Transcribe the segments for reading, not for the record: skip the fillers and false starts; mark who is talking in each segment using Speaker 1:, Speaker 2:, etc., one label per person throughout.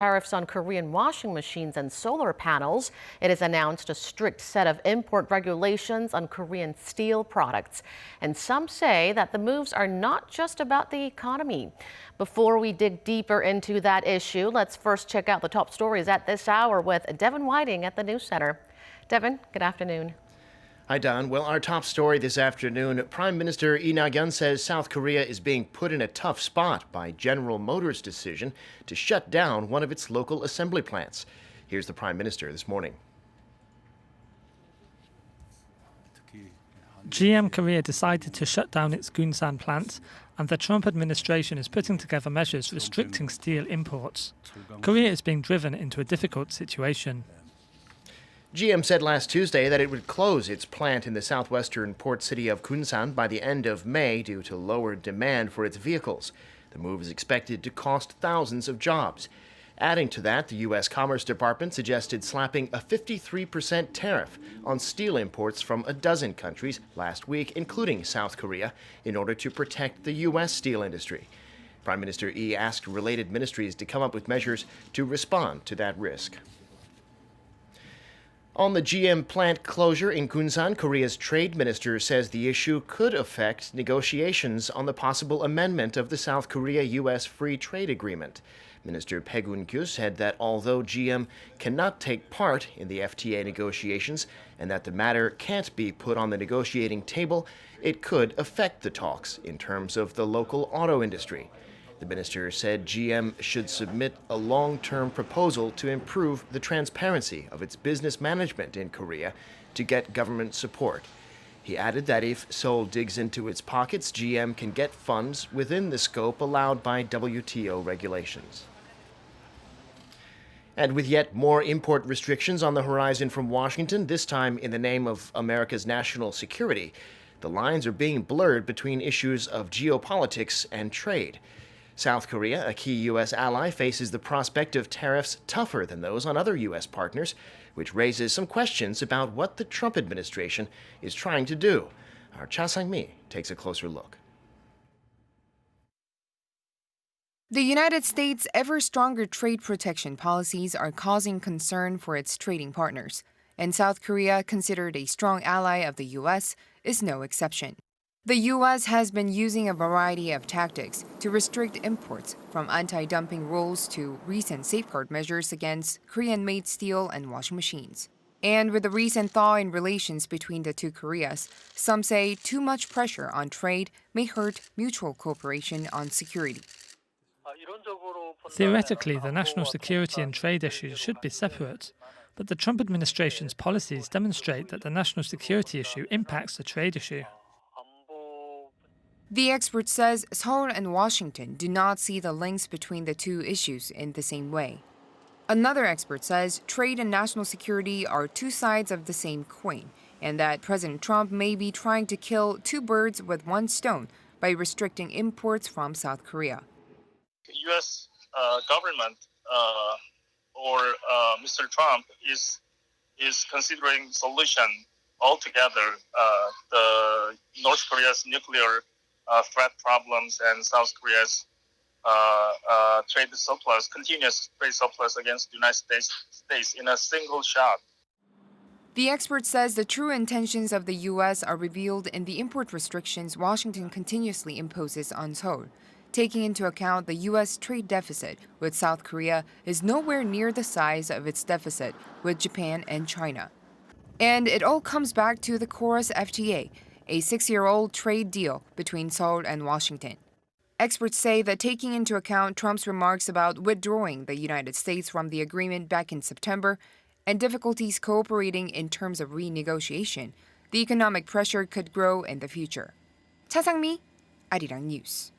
Speaker 1: Tariffs on Korean washing machines and solar panels. It has announced a strict set of import regulations on Korean steel products. And some say that the moves are not just about the economy. Before we dig deeper into that issue, let's first check out the top stories at this hour with Devin Whiting at the News Center. Devin, good afternoon.
Speaker 2: Hi, Don. Well, our top story this afternoon, Prime Minister Lee Nak-yon says South Korea is being put in a tough spot by General Motors' decision to shut down one of its local assembly plants. Here's the Prime Minister this morning.
Speaker 3: GM Korea decided to shut down its Gunsan plant, and the Trump administration is putting together measures restricting steel imports. Korea is being driven into a difficult situation.
Speaker 2: GM said last Tuesday that it would close its plant in the southwestern port city of Gunsan by the end of May due to lower demand for its vehicles. The move is expected to cost thousands of jobs. Adding to that, the U.S. Commerce Department suggested slapping a 53% tariff on steel imports from a dozen countries last week, including South Korea, in order to protect the U.S. steel industry. Prime Minister Lee asked related ministries to come up with measures to respond to that risk. On the GM plant closure in Gunsan, Korea's trade minister says the issue could affect negotiations on the possible amendment of the South Korea-U.S. free trade agreement. Minister Baek-kyu said that although GM cannot take part in the FTA negotiations and that the matter can't be put on the negotiating table, it could affect the talks in terms of the local auto industry. The minister said GM should submit a long-term proposal to improve the transparency of its business management in Korea to get government support. He added that if Seoul digs into its pockets, GM can get funds within the scope allowed by WTO regulations. And with yet more import restrictions on the horizon from Washington, this time in the name of America's national security, the lines are being blurred between issues of geopolitics and trade. South Korea, a key U.S. ally, faces the prospect of tariffs tougher than those on other U.S. partners, which raises some questions about what the Trump administration is trying to do. Our Cha Sang-mi takes a closer look.
Speaker 4: The United States' ever stronger trade protection policies are causing concern for its trading partners, and South Korea, considered a strong ally of the U.S., is no exception. The U.S. has been using a variety of tactics to restrict imports, from anti-dumping rules to recent safeguard measures against Korean-made steel and washing machines. And with the recent thaw in relations between the two Koreas, some say too much pressure on trade may hurt mutual cooperation on security.
Speaker 3: Theoretically, the national security and trade issues should be separate, but the Trump administration's policies demonstrate that the national security issue impacts the trade issue.
Speaker 4: The expert says Seoul and Washington do not see the links between the two issues in the same way. Another expert says trade and national security are two sides of the same coin, and that President Trump may be trying to kill two birds with one stone by restricting imports from South Korea.
Speaker 5: U.S. government or Mr. Trump is considering solution altogether the North Korea's nuclear threat problems and South Korea's trade surplus, continuous trade surplus against the United States in a single shot.
Speaker 4: The expert says the true intentions of the U.S. are revealed in the import restrictions Washington continuously imposes on Seoul. Taking into account the U.S. trade deficit with South Korea is nowhere near the size of its deficit with Japan and China. And it all comes back to the Korea's FTA, a 6-year-old trade deal between Seoul and Washington. Experts say that taking into account Trump's remarks about withdrawing the United States from the agreement back in September and difficulties cooperating in terms of renegotiation, the economic pressure could grow in the future. Cha Sang-mi, Arirang News.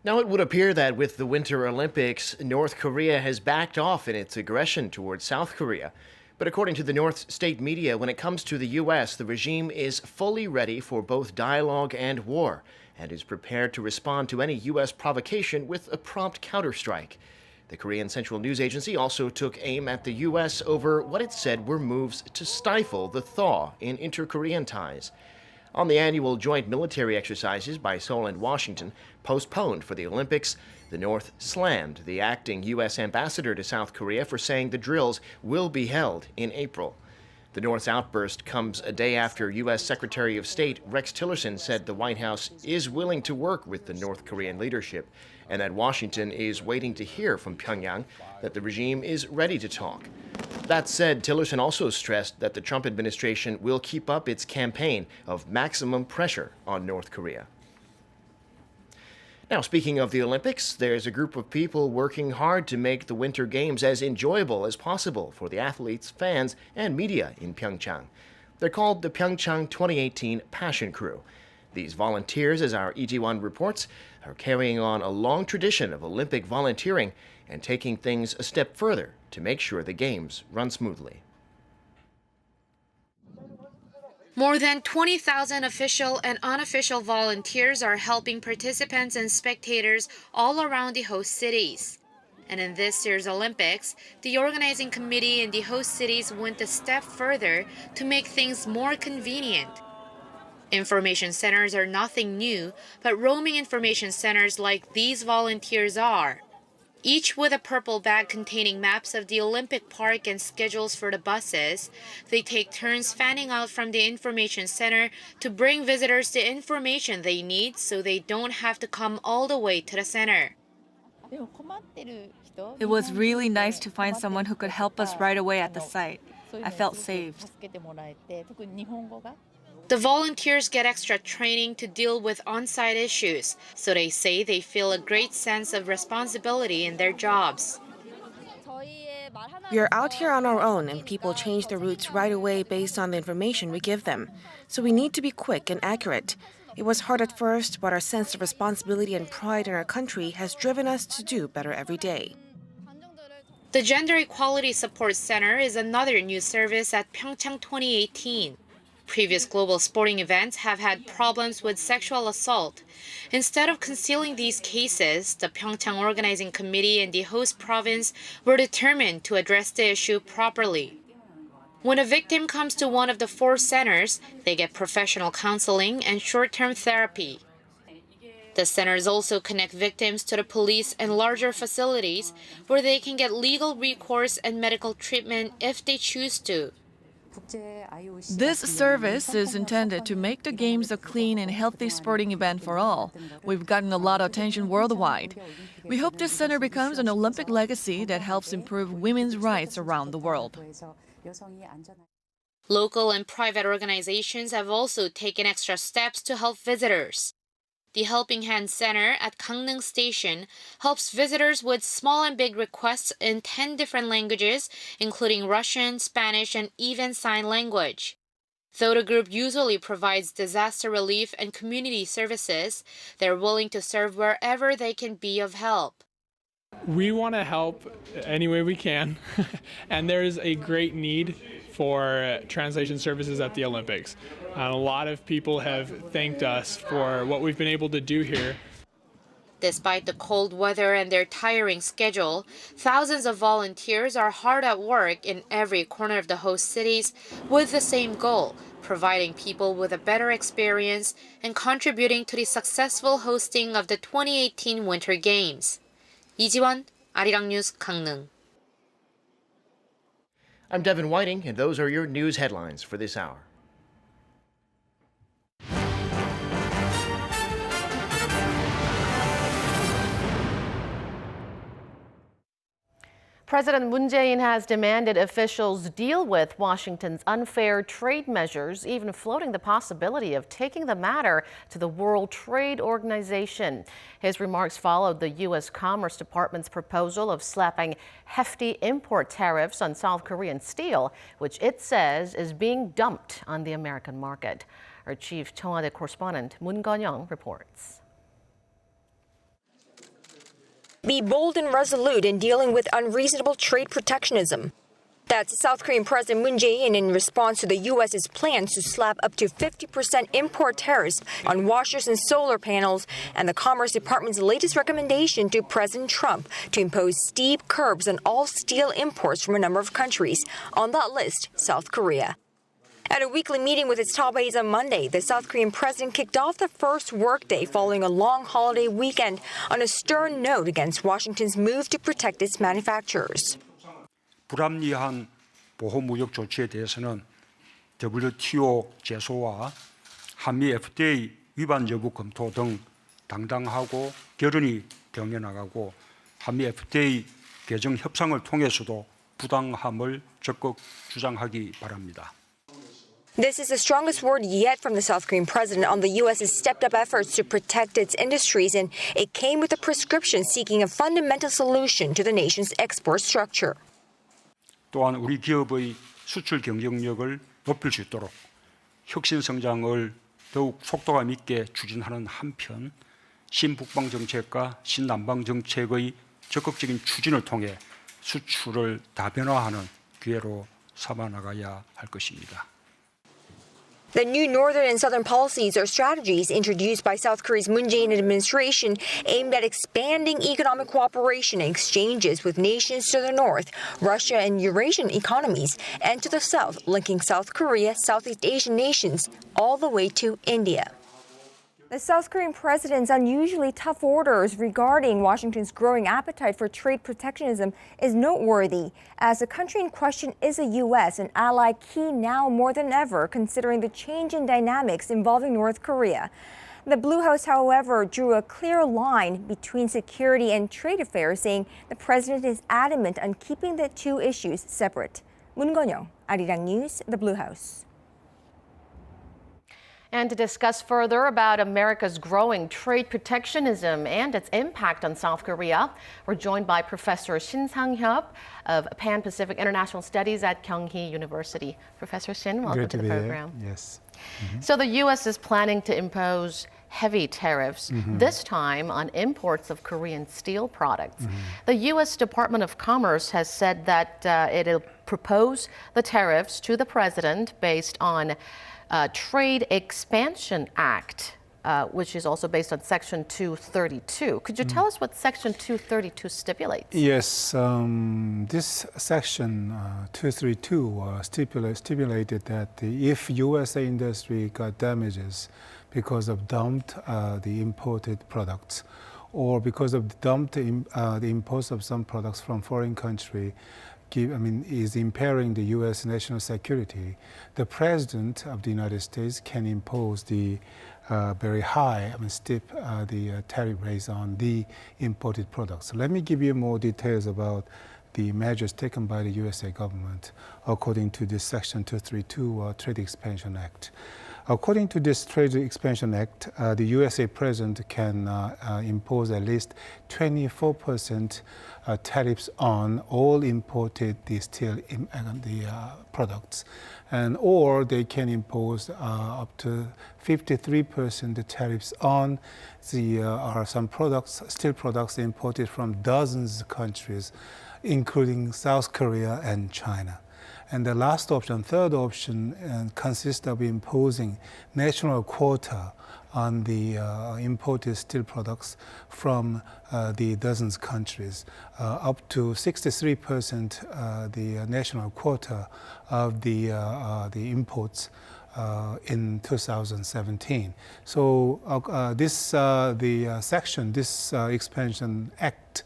Speaker 2: Now, it would appear that with the Winter Olympics, North Korea has backed off in its aggression towards South Korea. But according to the North state media, when it comes to the U.S., the regime is fully ready for both dialogue and war and is prepared to respond to any U.S. provocation with a prompt counterstrike. The Korean Central News Agency also took aim at the U.S. over what it said were moves to stifle the thaw in inter-Korean ties. On the annual joint military exercises by Seoul and Washington, postponed for the Olympics, the North slammed the acting U.S. ambassador to South Korea for saying the drills will be held in April. The North's outburst comes a day after U.S. Secretary of State Rex Tillerson said the White House is willing to work with the North Korean leadership and that Washington is waiting to hear from Pyongyang that the regime is ready to talk. That said, Tillerson also stressed that the Trump administration will keep up its campaign of maximum pressure on North Korea. Now, speaking of the Olympics, there's a group of people working hard to make the Winter Games as enjoyable as possible for the athletes, fans, and media in Pyeongchang. They're called the Pyeongchang 2018 Passion Crew. These volunteers, as our Lee reports, are carrying on a long tradition of Olympic volunteering and taking things a step further to make sure the Games run smoothly.
Speaker 6: More than 20,000 official and unofficial volunteers are helping participants and spectators all around the host cities. And in this year's Olympics, the organizing committee in the host cities went a step further to make things more convenient. Information centers are nothing new, but roaming information centers like these volunteers are. Each with a purple bag containing maps of the Olympic Park and schedules for the buses, they take turns fanning out from the information center to bring visitors the information they need so they don't have to come all the way to the center.
Speaker 7: It was really nice to find someone who could help us right away at the site. I felt saved.
Speaker 6: The volunteers get extra training to deal with on-site issues, so they say they feel a great sense of responsibility in their jobs.
Speaker 8: We are out here on our own, and people change their routes right away based on the information we give them. So we need to be quick and accurate. It was hard at first, but our sense of responsibility and pride in our country has driven us to do better every day.
Speaker 6: The Gender Equality Support Center is another new service at Pyeongchang 2018. Previous global sporting events have had problems with sexual assault. Instead of concealing these cases, the Pyeongchang Organizing Committee and the host province were determined to address the issue properly. When a victim comes to one of the 4 centers, they get professional counseling and short-term therapy. The centers also connect victims to the police and larger facilities where they can get legal recourse and medical treatment if they choose to.
Speaker 7: This service is intended to make the Games a clean and healthy sporting event for all. We've gotten a lot of attention worldwide. We hope this center becomes an Olympic legacy that helps improve women's rights around the world.
Speaker 6: Local and private organizations have also taken extra steps to help visitors. The Helping Hand Center at Gangneung Station helps visitors with small and big requests in 10 different languages, including Russian, Spanish, and even sign language. Though the group usually provides disaster relief and community services, they're willing to serve wherever they can be of help.
Speaker 9: We want to help any way we can, and there is a great need for translation services at the Olympics. A lot of people have thanked us for what we've been able to do here.
Speaker 6: Despite the cold weather and their tiring schedule, thousands of volunteers are hard at work in every corner of the host cities with the same goal, providing people with a better experience and contributing to the successful hosting of the 2018 Winter Games. 이지원, Arirang News, Gangneung.
Speaker 2: I'm Devin Whiting, and those are your news headlines for this hour.
Speaker 1: President Moon Jae-in has demanded officials deal with Washington's unfair trade measures, even floating the possibility of taking the matter to the World Trade Organization. His remarks followed the U.S. Commerce Department's proposal of slapping hefty import tariffs on South Korean steel, which it says is being dumped on the American market. Our chief 청와대 correspondent Moon Gon-young reports.
Speaker 10: Be bold and resolute in dealing with unreasonable trade protectionism. That's South Korean President Moon Jae-in in response to the U.S.'s plans to slap up to 50% import tariffs on washers and solar panels, and the Commerce Department's latest recommendation to President Trump to impose steep curbs on all steel imports from a number of countries, on that list, South Korea. At a weekly meeting with its top aides on Monday, the South Korean president kicked off the first workday following a long holiday weekend on a stern note against Washington's move to protect its manufacturers.
Speaker 11: 불합리한 보호무역 조치에 대해서는 WTO 제소와 한미 FDA 위반 여부 검토 등 당당하고 결연히 대응해 나가고 한미 FDA 개정 협상을 통해서도 부당함을 적극 주장하기 바랍니다.
Speaker 10: This is the strongest word yet from the South Korean president on the U.S.'s stepped-up efforts to protect its industries, and it came with a prescription seeking a fundamental solution to the nation's export structure.
Speaker 11: 또한 우리 기업의 수출 경쟁력을 높일 수 있도록 혁신 성장을 더욱 속도감 있게 추진하는 한편 신북방 정책과 신남방 정책의 적극적인 추진을 통해 수출을 다변화하는 기회로 삼아 나가야 할 것입니다.
Speaker 10: The new northern and southern policies or strategies introduced by South Korea's Moon Jae-in administration aimed at expanding economic cooperation and exchanges with nations to the north, Russia and Eurasian economies, and to the south, linking South Korea, Southeast Asian nations, all the way to India. The South Korean president's unusually tough orders regarding Washington's growing appetite for trade protectionism is noteworthy, as the country in question is the U.S., an ally key now more than ever, considering the change in dynamics involving North Korea. The Blue House, however, drew a clear line between security and trade affairs, saying the president is adamant on keeping the two issues separate. Moon Gon-young, Arirang News, the Blue House.
Speaker 1: And to discuss further about America's growing trade protectionism and its impact on South Korea, we're joined by Professor Shin Sang-hyuk of Pan-Pacific International Studies at Kyunghee University. Professor Shin, welcome to the program.
Speaker 12: Yes.
Speaker 1: So the U.S. is planning to impose heavy tariffs, this time on imports of Korean steel products. The U.S. Department of Commerce has said that it'll propose the tariffs to the president based on Trade Expansion Act, which is also based on Section 232. Could you tell us what Section 232 stipulates?
Speaker 12: Yes, this Section 232 stipulated that if USA industry got damages because of dumped the imported products, or because of the imports of some products from foreign country, is impairing the U.S. national security, the President of the United States can impose the very high, steep the tariff rates on the imported products. So let me give you more details about the measures taken by the USA government according to this Section 232 Trade Expansion Act. According to this Trade Expansion Act, the USA President can impose at least 24% tariffs on all imported steel products, or they can impose up to 53% tariffs on some products, steel products imported from dozens of countries, including South Korea and China. And the last option, third option, consists of imposing national quota on the imported steel products from the dozens of countries, up to 63% the national quota of the imports in 2017. So this Expansion Act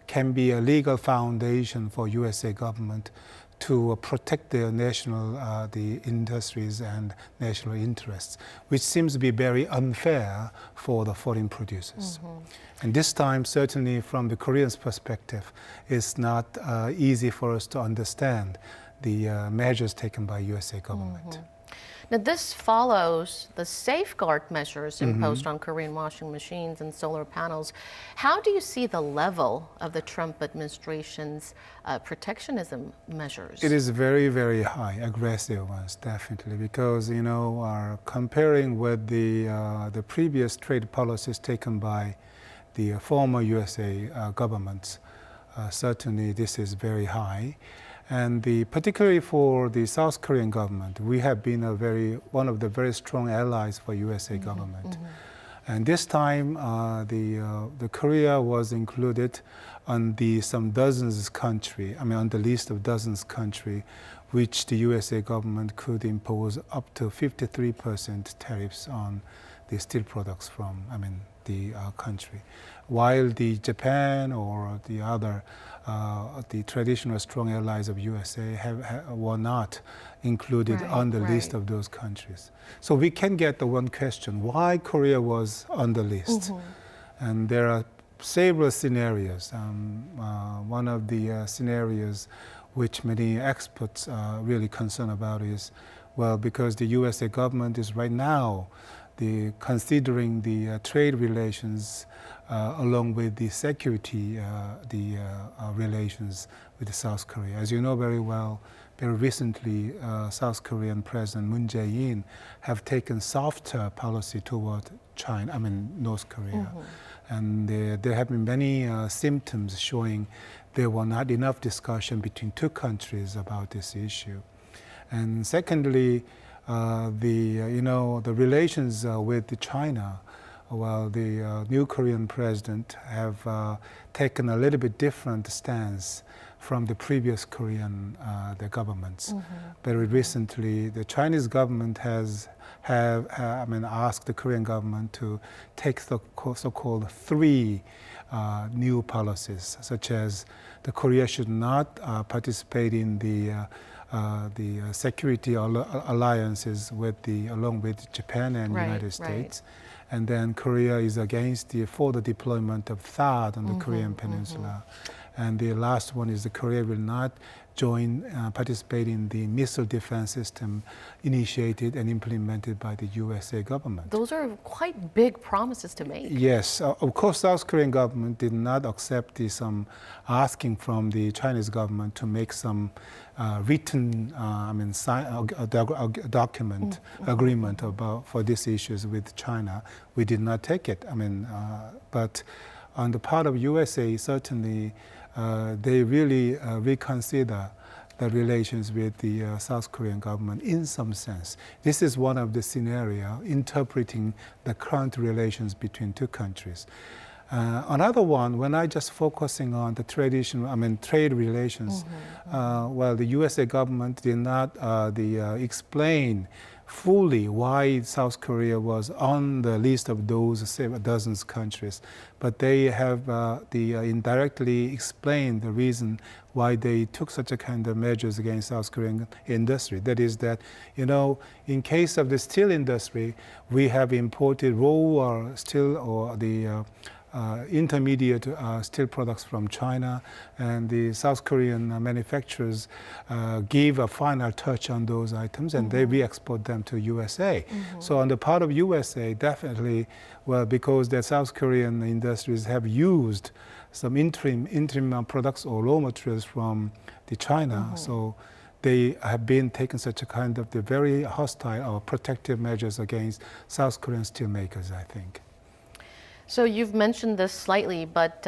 Speaker 12: can be a legal foundation for USA government to protect their national the industries and national interests, which seems to be very unfair for the foreign producers. And this time, certainly from the Koreans' perspective, it's not easy for us to understand the measures taken by USA government.
Speaker 1: Now, this follows the safeguard measures imposed on Korean washing machines and solar panels. How do you see the level of the Trump administration's protectionism measures?
Speaker 12: It is very, very high, aggressive ones, definitely, because, comparing with the previous trade policies taken by the former USA governments, certainly this is very high. And particularly for the South Korean government, we have been one of the very strong allies for USA government. And this time, the Korea was included on some dozens country. I mean, on the list of dozens country, which the USA government could impose up to 53% tariffs on the steel products from, the country, while the Japan or the other, the traditional strong allies of USA were not included on the list of those countries. So we can get the one question, why Korea was on the list? And there are several scenarios. One of the scenarios which many experts are really concerned about is, well, because the USA government is right now considering the trade relations along with the security, relations with South Korea. As you know very well, very recently, South Korean President Jaein have taken softer policy toward North Korea. And there have been many symptoms showing there were not enough discussion between two countries about this issue. And secondly, the relations with China. Well, the new Korean president have taken a little bit different stance from the previous Korean the governments. Very recently, the Chinese government has asked the Korean government to take the so-called three new policies, such as the Korea should not participate in the security alliances along with Japan and United States. And then Korea is against the further deployment of THAAD on the Korean Peninsula. And the last one is that Korea will not participate in the missile defense system initiated and implemented by the USA government.
Speaker 1: Those are quite big promises to make.
Speaker 12: Yes, of course, South Korean government did not accept some asking from the Chinese government to make some written document agreement for these issues with China. We did not take it. But on the part of USA, certainly they really reconsider the relations with the South Korean government in some sense. This is one of the scenarios interpreting the current relations between two countries. Another one, when I just focusing on the trade relations, well, the USA government did not explain fully why South Korea was on the list of those dozens countries, but they have indirectly explained the reason why they took such a kind of measures against South Korean industry. That is that, in case of the steel industry, we have imported raw steel or the intermediate steel products from China, and the South Korean manufacturers give a final touch on those items, and they re-export them to USA. So on the part of USA, definitely, well, because the South Korean industries have used some interim products or raw materials from the China, so they have been taking such a kind of the very hostile or protective measures against South Korean steelmakers, I think.
Speaker 1: So you've mentioned this slightly, but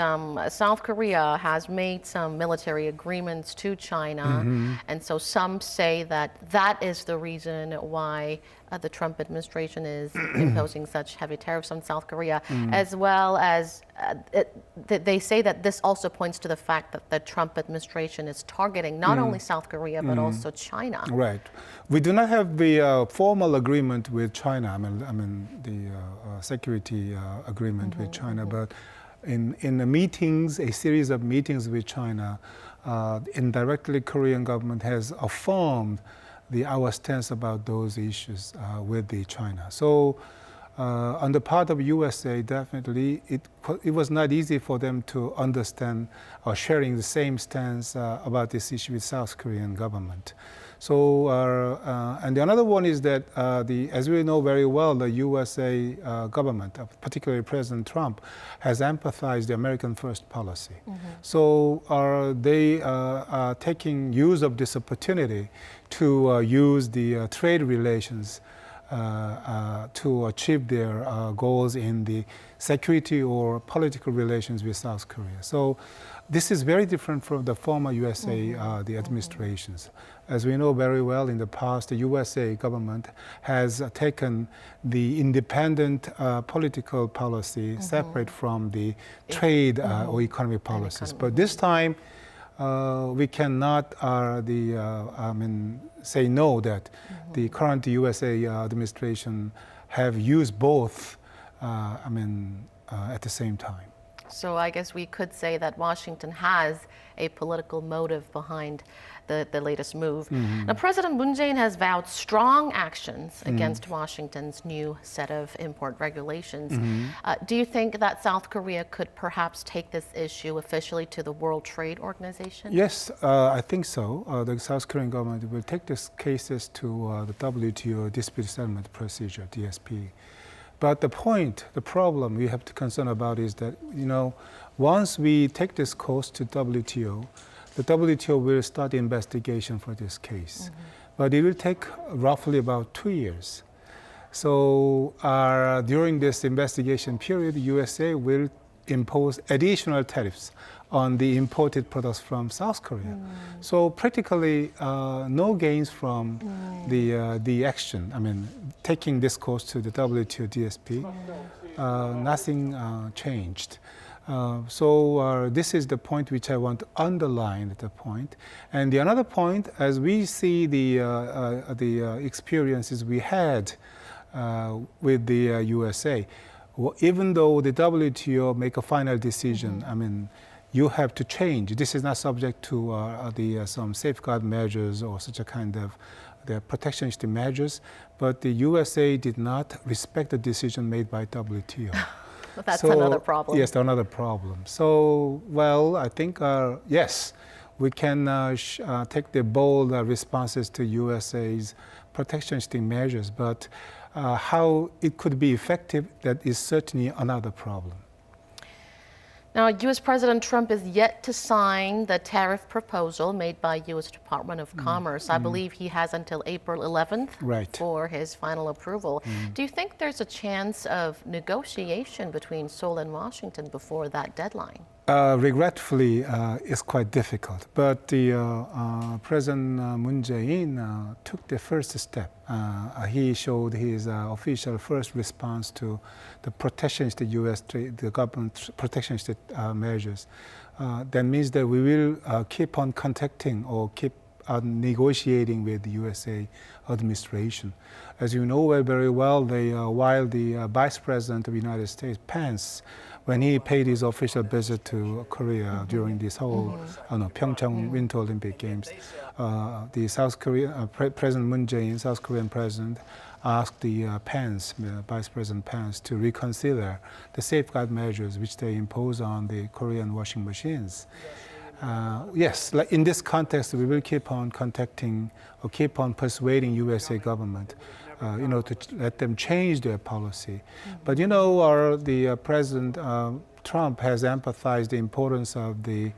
Speaker 1: South Korea has made some military agreements to China, and so some say that is the reason why the Trump administration is imposing such heavy tariffs on South Korea, as well as they say that this also points to the fact that the Trump administration is targeting not only South Korea, but also China.
Speaker 12: Right. We do not have the formal agreement with China, the security agreement with China, but in the meetings, a series of meetings with China, indirectly Korean government has affirmed our stance about those issues with China. So on the part of USA, definitely it was not easy for them to understand or sharing the same stance about this issue with South Korean government. So, and the another one is that, as we know very well, the USA government, particularly President Trump, has emphasized the American First policy. So they are taking use of this opportunity to use the trade relations to achieve their goals in the security or political relations with South Korea. So this is very different from the former USA the administrations. As we know very well, in the past, the USA government has taken the independent political policy separate from the trade or economic policies. But this time, we cannot say no that the current USA administration have used both at the same time.
Speaker 1: So I guess we could say that Washington has a political motive behind the latest move. Now, President Moon Jae-in has vowed strong actions against Washington's new set of import regulations. Do you think that South Korea could perhaps take this issue officially to the World Trade Organization?
Speaker 12: Yes, I think so. The South Korean government will take these cases to the WTO Dispute Settlement Procedure, DSP. But the problem we have to concern about is that, once we take this case to WTO, the WTO will start the investigation for this case. But it will take roughly about 2 years. So during this investigation period, the USA will impose additional tariffs on the imported products from South Korea. So practically no gains from the action. Taking this course to the WTO DSP, nothing changed. So this is the point which I want to underline at the point. And the another point, as we see the experiences we had with the USA, even though the WTO make a final decision, you have to change. This is not subject to some safeguard measures or such a kind of the protectionist measures, but the USA did not respect the decision made by WTO.
Speaker 1: That's another problem.
Speaker 12: Yes, another problem. So, well, I think, yes, we can take the bold responses to USA's protectionist measures, but how it could be effective, that is certainly another problem.
Speaker 1: Now, U.S. President Trump is yet to sign the tariff proposal made by U.S. Department of Commerce. I believe he has until April 11th for his final approval. Do you think there's a chance of negotiation between Seoul and Washington before that deadline?
Speaker 12: Regretfully, it's quite difficult. But President Moon Jae-in took the first step. He showed his official first response to the protectionist U.S. trade, the government protectionist measures. That means that we will keep on contacting or keep on negotiating with the USA administration. As you know very well, while the Vice President of the United States, Pence, when he paid his official visit to Korea during this whole Pyeongchang Winter Olympic Games, the South Korean President Moon Jae-in, South Korean president, asked the Vice President Pence, to reconsider the safeguard measures which they impose on the Korean washing machines. Yes, like in this context, we will keep on contacting or keep on persuading USA government, to let them change their policy. But the President Trump has emphasized the importance of the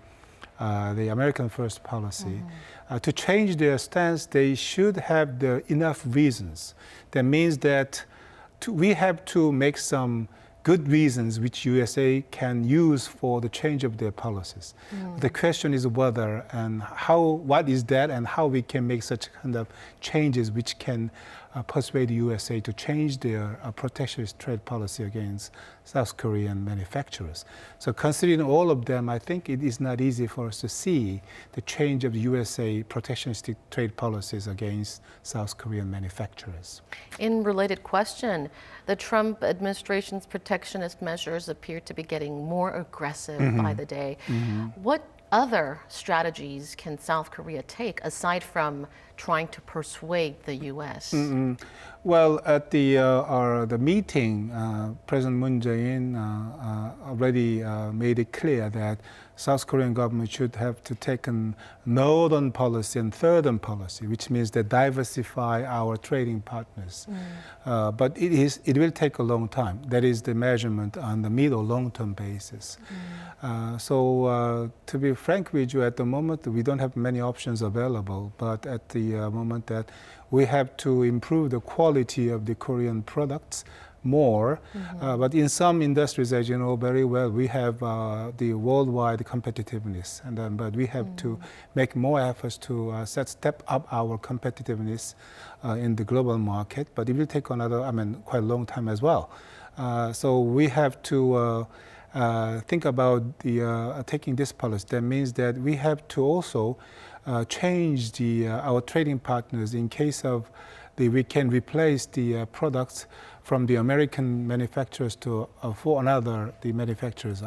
Speaker 12: American First policy. To change their stance, they should have enough reasons. That means that we have to make some good reasons which USA can use for the change of their policies. The question is whether and what is that and how we can make such kind of changes which can persuade USA to change their protectionist trade policy against South Korean manufacturers. So considering all of them, I think it is not easy for us to see the change of USA protectionist trade policies against South Korean manufacturers.
Speaker 1: In related question, the Trump administration's protectionist measures appear to be getting more aggressive by the day. What other strategies can South Korea take aside from trying to persuade the U.S.?
Speaker 12: Well, at the meeting, President Moon Jae-in already made it clear that South Korean government should have to take a northern policy and southern policy, which means that diversify our trading partners. But it will take a long time. That is the measurement on the mid or long-term basis. So to be frank with you, at the moment, we don't have many options available, but at the moment that we have to improve the quality of the Korean products more. But in some industries, as you know very well, we have the worldwide competitiveness, and but we have to make more efforts to step up our competitiveness in the global market. But it will take another, quite a long time as well. So we have to think about taking this policy. That means that we have to also change our trading partners in case of we can replace the products from the American manufacturers for the manufacturers.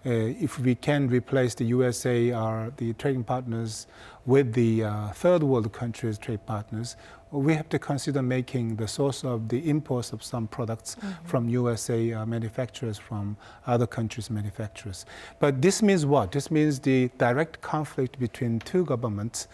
Speaker 12: If we can replace the USA or the trading partners with the third world countries' trade partners, we have to consider making the source of the imports of some products from USA manufacturers, from other countries' manufacturers. But this means what? This means the direct conflict between two governments,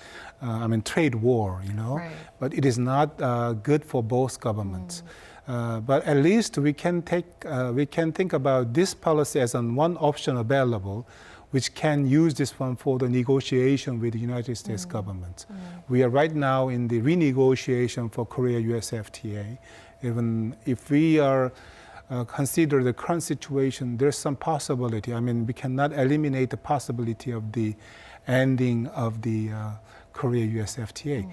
Speaker 12: trade war,
Speaker 1: Right.
Speaker 12: But it is not good for both governments. But at least we can think about this policy as one option available, which can use this one for the negotiation with the United States government. We are right now in the renegotiation for Korea-U.S. FTA. Even if we are consider the current situation, there's some possibility. We cannot eliminate the possibility of the ending of the Korea-U.S. FTA.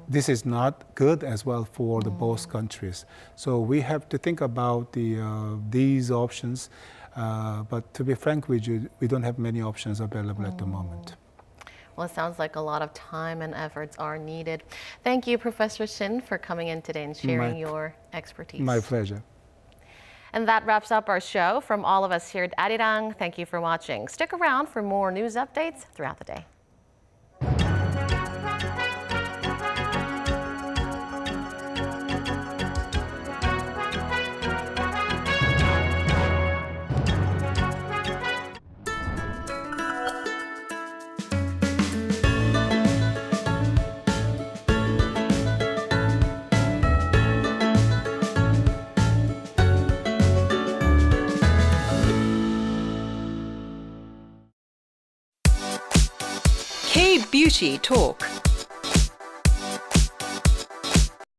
Speaker 12: This is not good as well for the both countries. So we have to think about these options. But to be frank with you, we don't have many options available at the moment.
Speaker 1: Well, it sounds like a lot of time and efforts are needed. Thank you, Professor Shin, for coming in today and sharing your expertise.
Speaker 12: My pleasure.
Speaker 1: And that wraps up our show. From all of us here at Arirang, thank you for watching. Stick around for more news updates throughout the day.
Speaker 13: K-Beauty Talk.